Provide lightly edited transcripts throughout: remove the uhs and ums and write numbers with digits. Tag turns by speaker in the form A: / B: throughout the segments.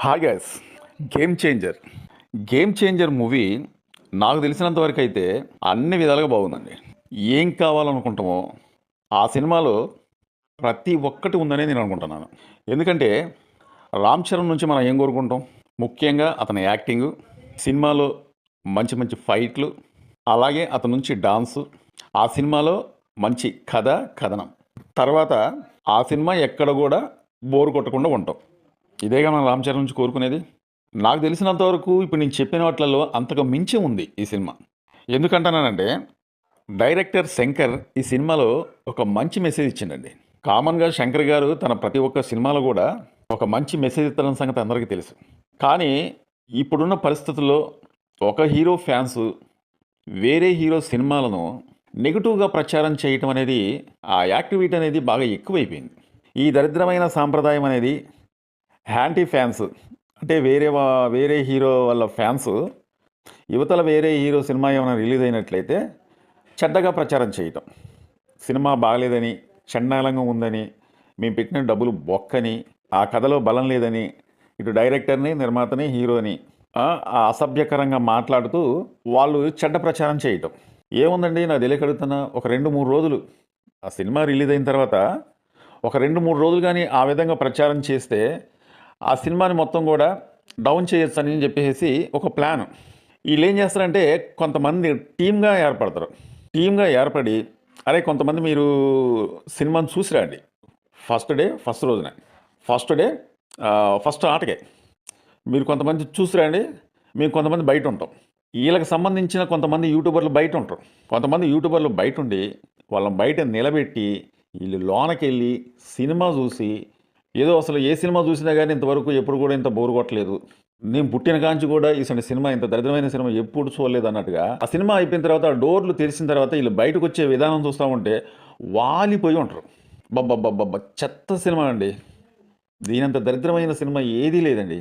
A: Hi guys. Game changer. Game changer movie నాకు తెలిసినంత వరకు అయితే అన్ని విధాలుగా బాగుందండి. ఏం కావాలనుకుంటామో ఆ సినిమాలో ప్రతి ఒక్కటి ఉందనే నేను అనుకుంటున్నాను. ఎందుకంటే రామ్ చరణ్ నుంచి మనం ఏం కోరుకుంటాం? ముఖ్యంగా అతని యాక్టింగు, సినిమాలో మంచి మంచి ఫైట్లు, అలాగే అతని నుంచి డాన్సు, ఆ సినిమాలో మంచి కథ, కథనం. తర్వాత ఆ సినిమా ఎక్కడ కూడా బోరు కొట్టకుండా ఉంటాం. ఇదేగా మనం రామ్ చరణ్ నుంచి కోరుకునేది. నాకు తెలిసినంత వరకు ఇప్పుడు నేను చెప్పిన వాటిలలో అంతకు మించి ఉంది ఈ సినిమా. ఎందుకంటున్నానంటే డైరెక్టర్ శంకర్ ఈ సినిమాలో ఒక మంచి మెసేజ్ ఇచ్చిండండి. కామన్గా శంకర్ గారు తన ప్రతి ఒక్క సినిమాలో కూడా ఒక మంచి మెసేజ్ ఇస్తున్న సంగతి అందరికీ తెలుసు. కానీ ఇప్పుడున్న పరిస్థితుల్లో ఒక హీరో ఫ్యాన్స్ వేరే హీరో సినిమాలను నెగిటివ్గా ప్రచారం చేయటం అనేది, ఆ యాక్టివిటీ అనేది బాగా ఎక్కువైపోయింది. ఈ దరిద్రమైన సాంప్రదాయం అనేది యాంటీ ఫ్యాన్స్, అంటే వేరే హీరో వాళ్ళ ఫ్యాన్స్ యువతల వేరే హీరో సినిమా ఏమైనా రిలీజ్ అయినట్లయితే చెడ్డగా ప్రచారం చేయటం, సినిమా బాగలేదని, చండాలంగా ఉందని, మేము పెట్టిన డబ్బులు బొక్కని, ఆ కథలో బలం లేదని ఇటు డైరెక్టర్ని, నిర్మాతని, హీరోని అసభ్యకరంగా మాట్లాడుతూ వాళ్ళు చెడ్డ ప్రచారం చేయటం. ఏముందండి, నాకు తెలియకడుగుతున్నా, ఒక 2-3 రోజులు ఆ సినిమా రిలీజ్ అయిన తర్వాత ఒక 2-3 రోజులు కానీ ఆ విధంగా ప్రచారం చేస్తే ఆ సినిమాని మొత్తం కూడా డౌన్ చేయొచ్చు అని చెప్పేసి ఒక ప్లాన్. వీళ్ళు ఏం చేస్తారంటే కొంతమంది టీమ్గా ఏర్పడతారు. టీమ్గా ఏర్పడి, అరే కొంతమంది మీరు సినిమాని చూసి రండి, ఫస్ట్ రోజున ఫస్ట్ ఆటకే మీరు కొంతమంది చూసి రండి, మేము కొంతమంది బయట ఉంటాం. వీళ్ళకి సంబంధించిన కొంతమంది యూట్యూబర్లు బయట ఉంటారు. కొంతమంది యూట్యూబర్లు బయట ఉండి వాళ్ళని బయట నిలబెట్టి వీళ్ళు లోనకెళ్ళి సినిమా చూసి, ఏదో అసలు ఏ సినిమా చూసినా కానీ ఇంతవరకు ఎప్పుడు కూడా ఇంత బోరు కొట్టలేదు, నేను పుట్టిన కాంచి కూడా ఇసంటి సినిమా, ఇంత దరిద్రమైన సినిమా ఎప్పుడు చూడలేదు అన్నట్టుగా ఆ సినిమా అయిపోయిన తర్వాత ఆ డోర్లు తెరిచిన తర్వాత వీళ్ళు బయటకు వచ్చే విధానం చూస్తూ ఉంటే వాలిపోయి ఉంటారు. బబ్బబ్బబ్బబ్బ, చెత్త సినిమా అండి. దీనంత దరిద్రమైన సినిమా ఏదీ లేదండి.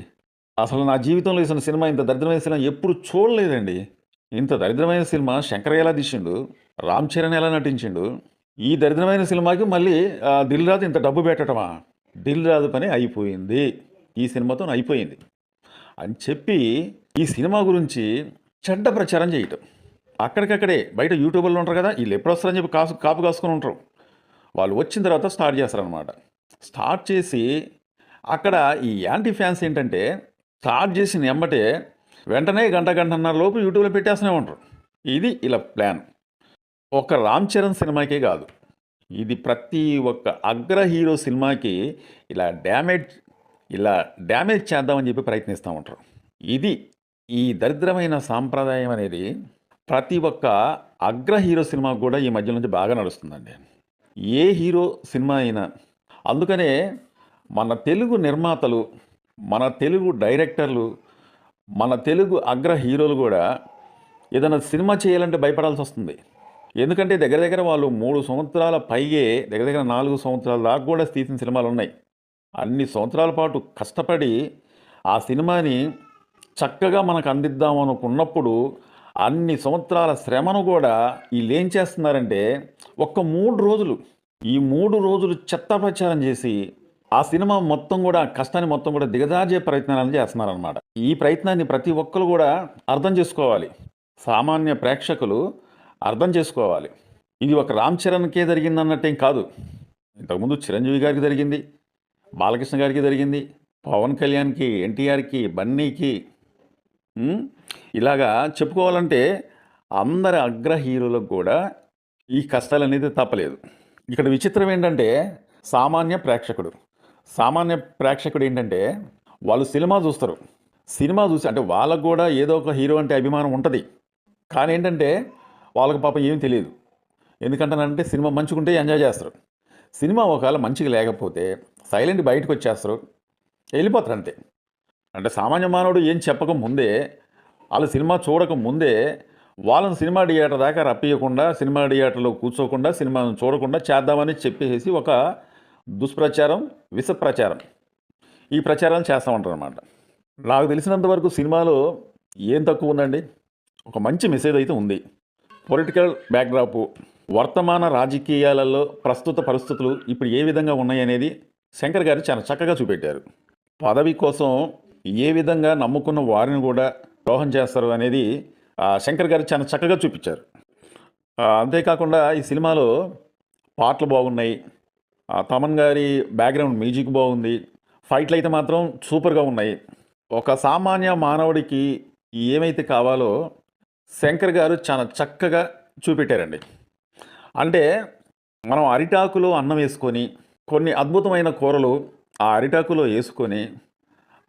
A: అసలు నా జీవితంలో ఇసిన సినిమా, ఇంత దరిద్రమైన సినిమా ఎప్పుడు చూడలేదండి. ఇంత దరిద్రమైన సినిమా శంకర్ ఎలా తీసిండు, రామ్ చరణ్ ఎలా నటించిండు. ఈ దరిద్రమైన సినిమాకి మళ్ళీ దిల్ రాజు ఇంత డబ్బు పెట్టటమా? దిల్ రాజు పని అయిపోయింది, ఈ సినిమాతో అయిపోయింది అని చెప్పి ఈ సినిమా గురించి చెడ్డ ప్రచారం చేయటం. అక్కడికక్కడే బయట యూట్యూబర్లు ఉంటారు కదా, వీళ్ళు ఎప్పుడు వస్తారని చెప్పి కాపు కాసుకొని ఉంటారు. వాళ్ళు వచ్చిన తర్వాత స్టార్ట్ చేస్తారనమాట. స్టార్ట్ చేసి అక్కడ ఈ యాంటీ ఫ్యాన్స్ ఏంటంటే స్టార్ట్ చేసిన వెంబటే వెంటనే గంటన్నర లోపు యూట్యూబ్లో పెట్టేస్తూనే ఉంటారు. ఇది ఇలా ప్లాన్. ఒక రామ్ చరణ్ సినిమాకే కాదు, ఇది ప్రతి ఒక్క అగ్ర హీరో సినిమాకి ఇలా డ్యామేజ్ చేద్దామని చెప్పి ప్రయత్నిస్తూ ఉంటారు. ఇది ఈ దరిద్రమైన సాంప్రదాయం అనేది ప్రతి ఒక్క అగ్ర హీరో సినిమాకు కూడా ఈ మధ్య నుంచి బాగా నడుస్తుందండి, ఏ హీరో సినిమా అయినా. అందుకనే మన తెలుగు నిర్మాతలు, మన తెలుగు డైరెక్టర్లు, మన తెలుగు అగ్ర హీరోలు కూడా ఏదైనా సినిమా చేయాలంటే భయపడాల్సి వస్తుంది. ఎందుకంటే దగ్గర దగ్గర వాళ్ళు 3 సంవత్సరాల పైగే, దగ్గర 4 సంవత్సరాల దాకా కూడా తీసిన సినిమాలు ఉన్నాయి. అన్ని సంవత్సరాల పాటు కష్టపడి ఆ సినిమాని చక్కగా మనకు అందిద్దాం అనుకున్నప్పుడు అన్ని సంవత్సరాల శ్రమను కూడా వీళ్ళు ఏం చేస్తున్నారంటే ఒక్క 3 రోజులు, ఈ 3 రోజులు చెత్త ప్రచారం చేసి ఆ సినిమా మొత్తం కూడా, కష్టాన్ని మొత్తం కూడా దిగజార్చే ప్రయత్నాలను చేస్తున్నారనమాట. ఈ ప్రయత్నాన్ని ప్రతి ఒక్కరు కూడా అర్థం చేసుకోవాలి, సామాన్య ప్రేక్షకులు అర్థం చేసుకోవాలి. ఇది ఒక రామ్ చరణ్కే జరిగింది అన్నట్టేం కాదు. ఇంతకుముందు చిరంజీవి గారికి జరిగింది, బాలకృష్ణ గారికి జరిగింది, పవన్ కళ్యాణ్కి, ఎన్టీఆర్కి, బన్నీకి, ఇలాగా చెప్పుకోవాలంటే అందరి అగ్ర హీరోలకు కూడా ఈ కష్టాలు అనేది తప్పలేదు. ఇక్కడ విచిత్రం ఏంటంటే సామాన్య ప్రేక్షకుడు ఏంటంటే వాళ్ళు సినిమా చూస్తారు. సినిమా చూసి అంటే వాళ్ళకు కూడా ఏదో ఒక హీరో అంటే అభిమానం ఉంటుంది. కానీ ఏంటంటే వాళ్ళకి పాపం ఏమీ తెలియదు. ఎందుకంటానంటే సినిమా మంచిగుంటే ఎంజాయ్ చేస్తారు. సినిమా ఒకవేళ మంచిగా లేకపోతే సైలెంట్ బయటకు వచ్చేస్తారు, వెళ్ళిపోతారు అంతే. అంటే సామాన్య మానవుడు ఏం చెప్పక ముందే, వాళ్ళు సినిమా చూడక ముందే వాళ్ళని సినిమా థియేటర్ దాకా రప్పియకుండా, సినిమా థియేటర్లో కూర్చోకుండా, సినిమాను చూడకుండా చేద్దామని చెప్పేసి ఒక దుష్ప్రచారం, విష ప్రచారం, ఈ ప్రచారాలు చేస్తూ ఉంటారు అన్నమాట. నాకు తెలిసినంతవరకు సినిమాలో ఏం తక్కువ ఉందండి, ఒక మంచి మెసేజ్ అయితే ఉంది. పొలిటికల్ బ్యాక్డ్రాపు, వర్తమాన రాజకీయాలలో ప్రస్తుత పరిస్థితులు ఇప్పుడు ఏ విధంగా ఉన్నాయనేది శంకర్ గారు చాలా చక్కగా చూపెట్టారు. పదవి కోసం ఏ విధంగా నమ్ముకున్న వారిని కూడా ద్రోహం చేస్తారు అనేది శంకర్ గారు చాలా చక్కగా చూపించారు. అంతేకాకుండా ఈ సినిమాలో పాటలు బాగున్నాయి. తమన్ గారి బ్యాక్‌గ్రౌండ్ మ్యూజిక్ బాగుంది. ఫైట్‌లయితే మాత్రం సూపర్‌గా ఉన్నాయి. ఒక సామాన్య మానవుడికి ఏమైతే కావాలో శంకర్ గారు చాలా చక్కగా చూపెట్టారండి. అంటే మనం అరిటాకులో అన్నం వేసుకొని, కొన్ని అద్భుతమైన కూరలు ఆ అరిటాకులో యేసుకొని,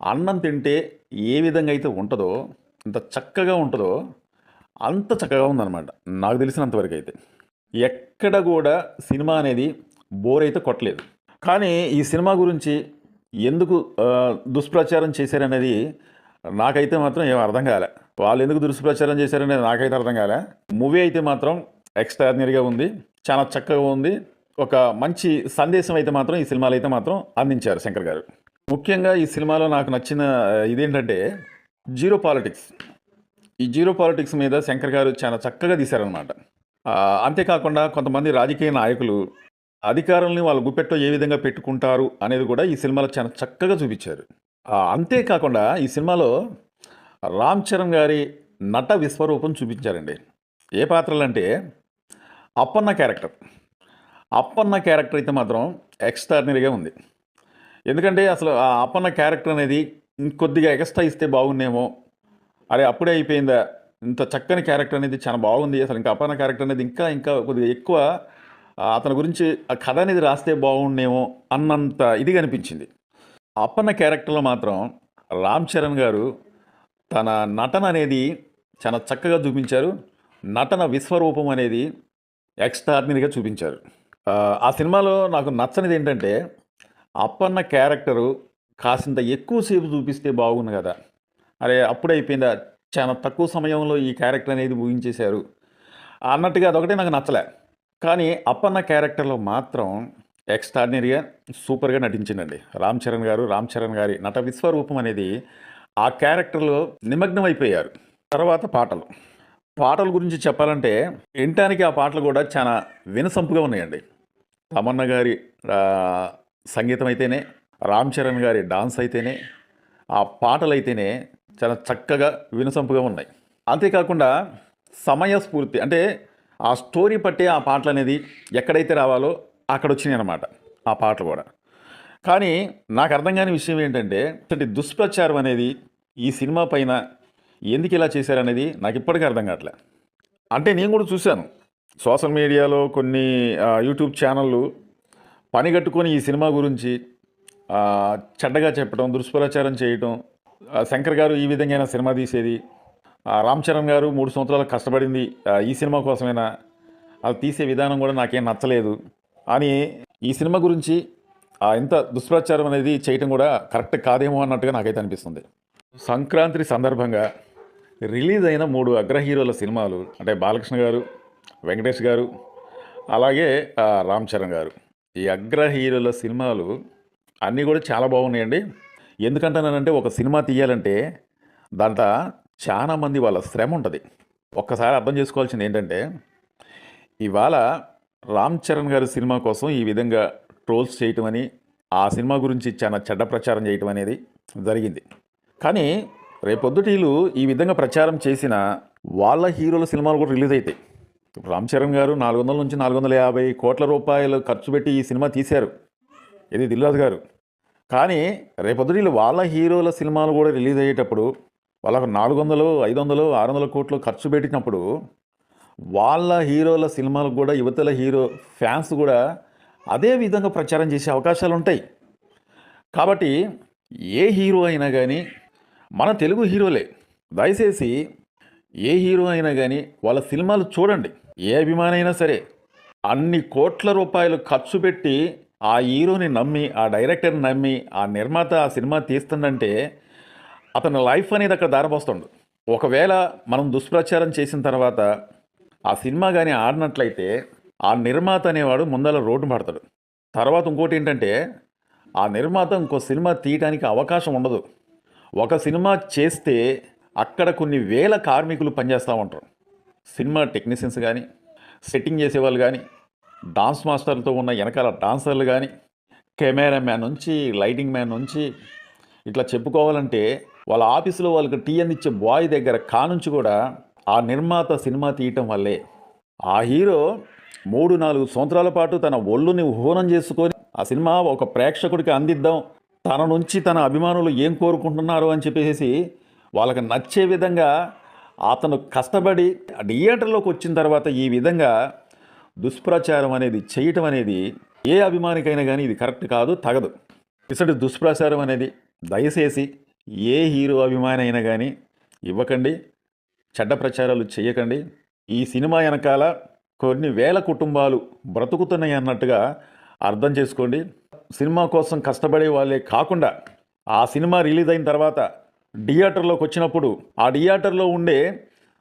A: అన్నం తింటే ఏ విధంగా అయితే ఉంటదో, ఎంత చక్కగా ఉంటదో, అంత చక్కగా ఉందనమాట. నాకు తెలిసినంత వరకైతే. ఎక్కడ గూడా సినిమా అనేది బోరైతే కొట్టలేదు. కానీ ఈ సినిమా గురించి ఎందుకు దుష్ప్రచారం చేశారనేది నాకైతే మాత్రం ఏం అర్థం కాలే. వాళ్ళెందుకు దుష్ప్రచారం చేశారనేది నాకైతే అర్థం కాలే. మూవీ అయితే మాత్రం ఎక్స్ట్రార్డినరీగా ఉంది. చాలా చక్కగా ఉంది. ఒక మంచి సందేశం అయితే మాత్రం ఈ సినిమాలో అయితే మాత్రం అందించారు శంకర్ గారు. ముఖ్యంగా ఈ సినిమాలో నాకు నచ్చిన ఇదేంటంటే జీరో పాలిటిక్స్. ఈ జీరో పాలిటిక్స్ మీద శంకర్ గారు చాలా చక్కగా తీశారనమాట. అంతేకాకుండా కొంతమంది రాజకీయ నాయకులు అధికారుల్ని వాళ్ళ గుప్పెట్లో ఏ విధంగా పెట్టుకుంటారు అనేది కూడా ఈ సినిమాలో చాలా చక్కగా చూపించారు. అంతేకాకుండా ఈ సినిమాలో రామ్ చరణ్ గారి నట విశ్వరూపం చూపించారండి. ఏ పాత్రలంటే అప్పన్న క్యారెక్టర్. అప్పన్న క్యారెక్టర్ అయితే మాత్రం ఎక్స్ట్రాడినరీగా ఉంది. ఎందుకంటే అసలు ఆ అప్పన్న క్యారెక్టర్ అనేది ఇంకొద్దిగా ఎక్స్ట్రా ఇస్తే బాగుండేమో. అరే అప్పుడే అయిపోయిందా, ఇంత చక్కని క్యారెక్టర్ అనేది చాలా బాగుంది, అసలు ఇంకా అప్పన్న క్యారెక్టర్ అనేది ఇంకా ఇంకా కొద్దిగా ఎక్కువ అతని గురించి ఆ కథ అనేది రాస్తే బాగుండేమో అన్నంత ఇది అనిపించింది. అప్పన్న క్యారెక్టర్లో మాత్రం రామ్ చరణ్ గారు తన నటన అనేది చాలా చక్కగా చూపించారు. నటన విశ్వరూపం అనేది ఎక్స్ట్రాడినరీగా చూపించారు. ఆ సినిమాలో నాకు నచ్చనిది ఏంటంటే అప్పన్న క్యారెక్టరు కాసింత ఎక్కువసేపు చూపిస్తే బాగుంది కదా, అరే అప్పుడే అయిపోయిందా, చాలా తక్కువ సమయంలో ఈ క్యారెక్టర్ అనేది ఊహించేశారు అన్నట్టుగా అదొకటే నాకు నచ్చలే. కానీ అప్పన్న క్యారెక్టర్లో మాత్రం ఎక్స్ట్రాడినరీగా సూపర్గా నటించిందండి రామ్ చరణ్ గారి నట విశ్వరూపం అనేది ఆ క్యారెక్టర్లో నిమగ్నం అయిపోయారు. తర్వాత పాటల గురించి చెప్పాలంటే వినటానికి ఆ పాటలు కూడా చాలా వినసొంపుగా ఉన్నాయండి. తమన్నా గారి సంగీతం అయితేనే, రామ్ చరణ్ గారి డాన్స్ అయితేనే, ఆ పాటలు అయితేనే చాలా చక్కగా వినసొంపుగా ఉన్నాయి. అంతేకాకుండా సమయస్ఫూర్తి అంటే ఆ స్టోరీ పట్టే ఆ పాటలు అనేది ఎక్కడైతే రావాలో అక్కడ వచ్చినాయి అన్నమాట ఆ పాటలు కూడా. కానీ నాకు అర్థం కాని విషయం ఏంటంటే ఇలాంటి దుష్ప్రచారం అనేది ఈ సినిమా పైన ఎందుకు ఇలా చేశారనేది నాకు ఇప్పటికీ అర్థం కావట్లే. అంటే నేను కూడా చూశాను సోషల్ మీడియాలో కొన్ని యూట్యూబ్ ఛానళ్ళు పనిగట్టుకొని ఈ సినిమా గురించి చెడ్డగా చెప్పడం, దుష్ప్రచారం చేయటం. శంకర్ గారు ఈ విధంగా సినిమా తీసేది, రామ్ చరణ్ గారు 3 సంవత్సరాలు కష్టపడింది ఈ సినిమా కోసమైనా, అది తీసే విధానం కూడా నాకేం నచ్చలేదు అని ఈ సినిమా గురించి ఇంత దుష్ప్రచారం అనేది చేయటం కూడా కరెక్ట్ కాదేమో అన్నట్టుగా నాకైతే అనిపిస్తుంది. సంక్రాంతి సందర్భంగా రిలీజ్ అయిన 3 అగ్ర హీరోల సినిమాలు అంటే బాలకృష్ణ గారు, వెంకటేష్ గారు, అలాగే రామ్ చరణ్ గారు, ఈ అగ్ర హీరోల సినిమాలు అన్నీ కూడా చాలా బాగున్నాయండి. ఎందుకంటానంటే ఒక సినిమా తీయాలంటే దాంట్లో చాలామంది వాళ్ళ శ్రమ ఉంటుంది. ఒక్కసారి అర్థం చేసుకోవాల్సింది ఏంటంటే ఇవాళ రామ్ చరణ్ గారి సినిమా కోసం ఈ విధంగా ట్రోల్స్ చేయటం అని, ఆ సినిమా గురించి చాలా చెడ్డ ప్రచారం చేయటం అనేది జరిగింది. కానీ రేపొద్దుటీలు ఈ విధంగా ప్రచారం చేసిన వాళ్ళ హీరోల సినిమాలు కూడా రిలీజ్ అవుతాయి. ఇప్పుడు రామ్ చరణ్ గారు 400 నుంచి 450 కోట్ల రూపాయలు ఖర్చు పెట్టి ఈ సినిమా తీశారు, ఇది దిల్రాజు గారు. కానీ రేపొద్దుటీలు వాళ్ళ హీరోల సినిమాలు కూడా రిలీజ్ అయ్యేటప్పుడు వాళ్ళకు 400, 500, 600 కోట్లు ఖర్చు పెట్టినప్పుడు వాళ్ళ హీరోల సినిమాలకు కూడా యువతల హీరో ఫ్యాన్స్ కూడా అదే విధంగా ప్రచారం చేసే అవకాశాలు ఉంటాయి. కాబట్టి ఏ హీరో అయినా కానీ మన తెలుగు హీరోలే, దయచేసి ఏ హీరో అయినా కానీ వాళ్ళ సినిమాలు చూడండి. ఏ అభిమాని అయినా సరే అన్ని కోట్ల రూపాయలు ఖర్చు పెట్టి ఆ హీరోని నమ్మి, ఆ డైరెక్టర్ని నమ్మి, ఆ నిర్మాత ఆ సినిమా తీస్తుందంటే అతని లైఫ్ అనేది అక్కడ దారపోస్తుండు. ఒకవేళ మనం దుష్ప్రచారం చేసిన తర్వాత ఆ సినిమా కానీ ఆడినట్లయితే ఆ నిర్మాత అనేవాడు ముందర రోడ్డు పడతాడు. తర్వాత ఇంకోటి ఏంటంటే ఆ నిర్మాత ఇంకో సినిమా తీయడానికి అవకాశం ఉండదు. ఒక సినిమా చేస్తే అక్కడ కొన్ని వేల కార్మికులు పనిచేస్తూ ఉంటారు. సినిమా టెక్నీషియన్స్ కానీ, సెట్టింగ్ చేసేవాళ్ళు కానీ, డాన్స్ మాస్టర్లతో ఉన్న వెనకాల డాన్సర్లు కానీ, కెమెరామ్యాన్ నుంచి, లైటింగ్ మ్యాన్ నుంచి, ఇట్లా చెప్పుకోవాలంటే వాళ్ళ ఆఫీసులో వాళ్ళకి టీ అందించే బాయ్ దగ్గర కానుంచి కూడా ఆ నిర్మాత సినిమా తీయటం వల్లే ఆ హీరో 3-4 సంవత్సరాల పాటు తన ఒళ్ళుని హోనం చేసుకొని ఆ సినిమా ఒక ప్రేక్షకుడికి అందిద్దాం, తన నుంచి తన అభిమానులు ఏం కోరుకుంటున్నారు అని చెప్పేసి వాళ్ళకి నచ్చే విధంగా అతను కష్టపడి థియేటర్లోకి వచ్చిన తర్వాత ఈ విధంగా దుష్ప్రచారం అనేది చేయటం అనేది ఏ అభిమానికైనా కానీ ఇది కరెక్ట్ కాదు, తగదు. ఇసటి దుష్ప్రచారం అనేది దయచేసి ఏ హీరో అభిమాని అయినా కానీ ఇవ్వకండి, చెడ్డ ప్రచారాలు చేయకండి. ఈ సినిమా వెనకాల కొన్ని వేల కుటుంబాలు బ్రతుకుతున్నాయి అన్నట్టుగా అర్థం చేసుకోండి. సినిమా కోసం కష్టపడే వాళ్ళే కాకుండా ఆ సినిమా రిలీజ్ అయిన తర్వాత థియేటర్లోకి వచ్చినప్పుడు ఆ థియేటర్లో ఉండే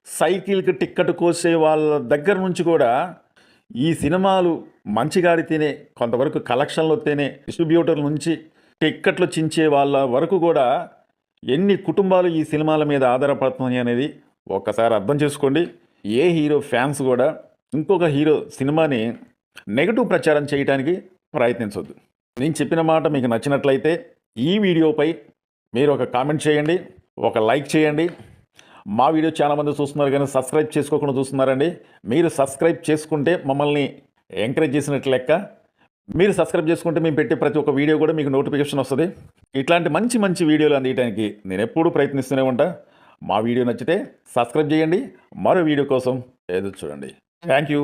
A: సైకిల్కి టిక్కెట్ కోసే వాళ్ళ దగ్గర నుంచి కూడా ఈ సినిమాలు మంచిగా ఆడితేనే, కొంతవరకు కలెక్షన్లు వస్తేనే, డిస్ట్రిబ్యూటర్ల నుంచి టిక్కెట్లు చించే వాళ్ళ వరకు కూడా ఎన్ని కుటుంబాలు ఈ సినిమాల మీద ఆధారపడుతున్నాయి అనేది ఒక్కసారి అర్థం చేసుకోండి. ఏ హీరో ఫ్యాన్స్ కూడా ఇంకొక హీరో సినిమాని నెగటివ్ ప్రచారం చేయడానికి ప్రయత్నించొద్దు. నేను చెప్పిన మాట మీకు నచ్చినట్లయితే ఈ వీడియోపై మీరు ఒక కామెంట్ చేయండి, ఒక లైక్ చేయండి. మా వీడియో చాలామంది చూస్తున్నారు కానీ సబ్స్క్రైబ్ చేసుకోకుండా చూస్తున్నారండి. మీరు సబ్స్క్రైబ్ చేసుకుంటే మమ్మల్ని ఎంకరేజ్ చేసినట్లు లెక్క. మీరు సబ్స్క్రైబ్ చేసుకుంటే మేము పెట్టే ప్రతి ఒక్క వీడియో కూడా మీకు నోటిఫికేషన్ వస్తుంది. ఇట్లాంటి మంచి మంచి వీడియోలు అందించడానికి నేను ఎప్పుడూ ప్రయత్నిస్తూనే ఉంటా. మా వీడియో నచ్చితే సబ్స్క్రైబ్ చేయండి, మరో వీడియో కోసం ఎదురు చూడండి. Thank you.